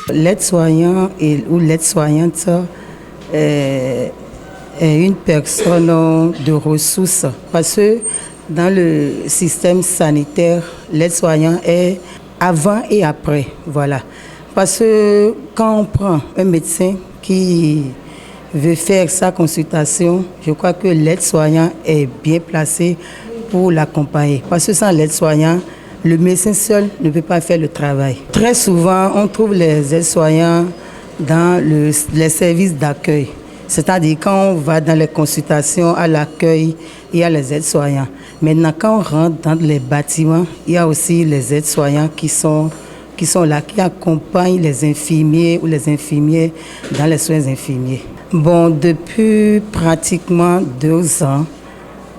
L'aide-soignant ou l'aide-soignante est une personne de ressources parce que dans le système sanitaire, l'aide-soignant est avant et après. Voilà. Parce que quand on prend un médecin qui veut faire sa consultation, je crois que l'aide-soignant est bien placé pour l'accompagner. Parce que sans l'aide-soignant, le médecin seul ne peut pas faire le travail. Très souvent, on trouve les aides-soignants dans les services d'accueil. C'est-à-dire quand on va dans les consultations à l'accueil, il y a les aides-soignants. Maintenant, quand on rentre dans les bâtiments, il y a aussi les aides-soignants qui sont là, qui accompagnent les infirmiers ou les infirmières dans les soins infirmiers. Bon, depuis pratiquement 2 ans,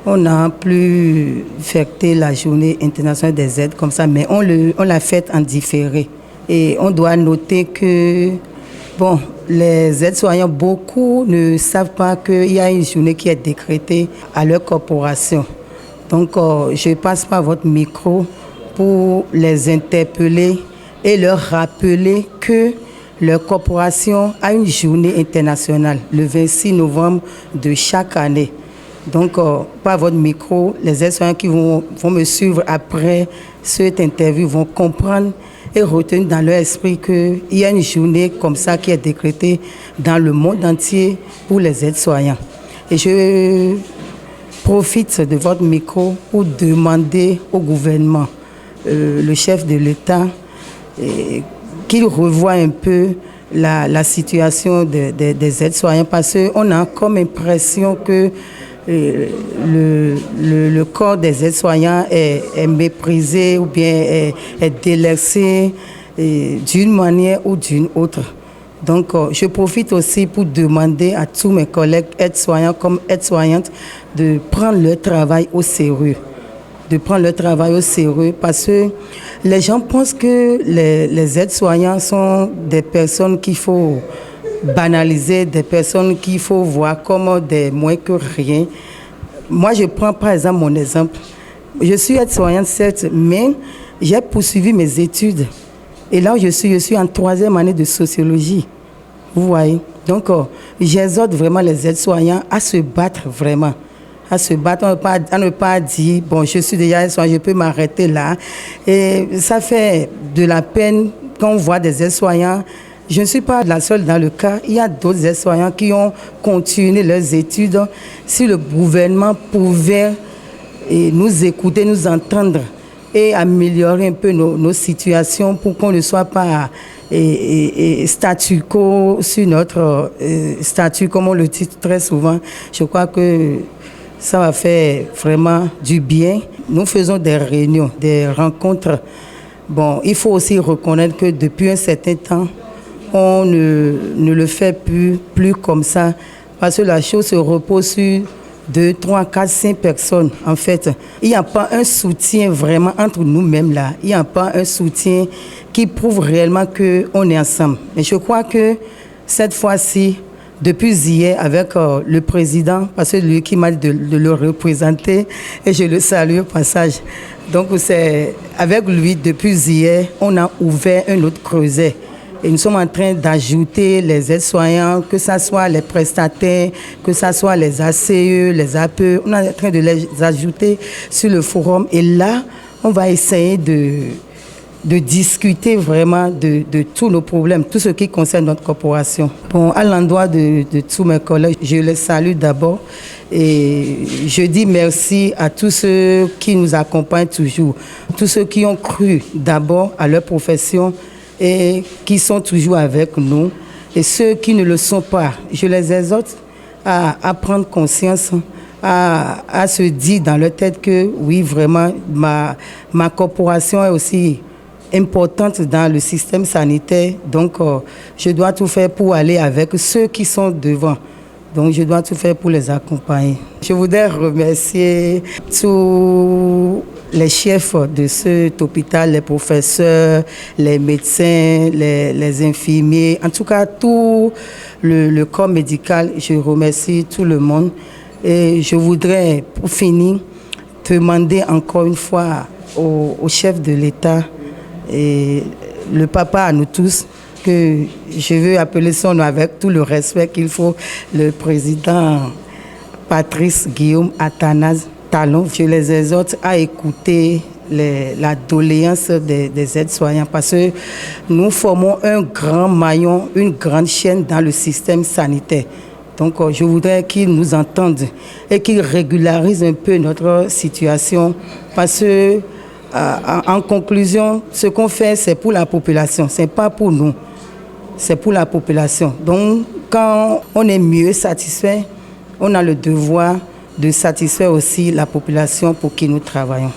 on n'a plus fêté la journée internationale des aides comme ça, mais on l'a faite en différé. Et on doit noter que, bon, les aides-soignants, beaucoup ne savent pas qu'il y a une journée qui est décrétée à leur corporation. Donc, je passe par votre micro pour les interpeller et leur rappeler que leur corporation a une journée internationale le 26 novembre de chaque année. Donc, par votre micro, les aides-soignants qui vont me suivre après cette interview vont comprendre et retenir dans leur esprit qu'il y a une journée comme ça qui est décrétée dans le monde entier pour les aides-soignants. Et je profite de votre micro pour demander au gouvernement, le chef de l'État, qu'il revoie un peu la situation des aides-soignants parce qu'on a comme impression que le corps des aides-soignants est méprisé ou bien est délaissé d'une manière ou d'une autre. Donc, je profite aussi pour demander à tous mes collègues aides-soignants comme aides-soignantes de prendre leur travail au sérieux. Parce que les gens pensent que les aides-soignants sont des personnes qu'il faut banaliser, des personnes qu'il faut voir comme des moins que rien. Moi, je prends par exemple mon exemple. Je suis aide-soignante, certes, mais j'ai poursuivi mes études. Et là où je suis en 3e année de sociologie. Vous voyez? Donc, j'exhorte vraiment les aides-soignants à se battre vraiment. À se battre, à ne pas dire, bon, je suis déjà aide-soignant, je peux m'arrêter là. Et ça fait de la peine quand on voit des aides-soignants. Je ne suis pas la seule dans le cas. Il y a d'autres aides-soignants qui ont continué leurs études. Si le gouvernement pouvait nous écouter, nous entendre et améliorer un peu nos situations pour qu'on ne soit pas statu quo sur notre statut, comme on le dit très souvent, je crois que ça va faire vraiment du bien. Nous faisons des réunions, des rencontres. Bon, il faut aussi reconnaître que depuis un certain temps, on ne le fait plus comme ça, parce que la chose se repose sur 2, 3, 4, 5 personnes. En fait, il n'y a pas un soutien vraiment entre nous-mêmes là. Il n'y a pas un soutien qui prouve réellement qu'on est ensemble. Mais je crois que cette fois-ci, depuis hier, avec le président, parce que lui qui m'a dit de le représenter, et je le salue au passage. Donc, c'est avec lui, depuis hier, on a ouvert un autre creuset. Et nous sommes en train d'ajouter les aides-soignants, que ce soit les prestataires, que ce soit les ACE, les APE. On est en train de les ajouter sur le forum. Et là, on va essayer de discuter vraiment de tous nos problèmes, tout ce qui concerne notre corporation. Bon, à l'endroit de tous mes collègues, je les salue d'abord. Et je dis merci à tous ceux qui nous accompagnent toujours, tous ceux qui ont cru d'abord à leur profession et qui sont toujours avec nous. Et ceux qui ne le sont pas, je les exhorte à prendre conscience, à se dire dans leur tête que oui, vraiment, ma corporation est aussi importante dans le système sanitaire. Donc, je dois tout faire pour aller avec ceux qui sont devant. Donc, je dois tout faire pour les accompagner. Je voudrais remercier tous les chefs de cet hôpital, les professeurs, les médecins, les infirmiers, en tout cas tout le corps médical. Je remercie tout le monde. Et je voudrais, pour finir, demander encore une fois au chef de l'État et le papa à nous tous, que je veux appeler son nom avec tout le respect qu'il faut, le président Patrice Guillaume Athanase Talon. Je les exhorte à écouter la doléance des aides-soignants parce que nous formons un grand maillon, une grande chaîne dans le système sanitaire. Donc je voudrais qu'ils nous entendent et qu'ils régularisent un peu notre situation parce que en conclusion, ce qu'on fait, c'est pour la population, ce n'est pas pour nous, c'est pour la population. Donc quand on est mieux satisfait, on a le devoir de satisfaire aussi la population pour qui nous travaillons.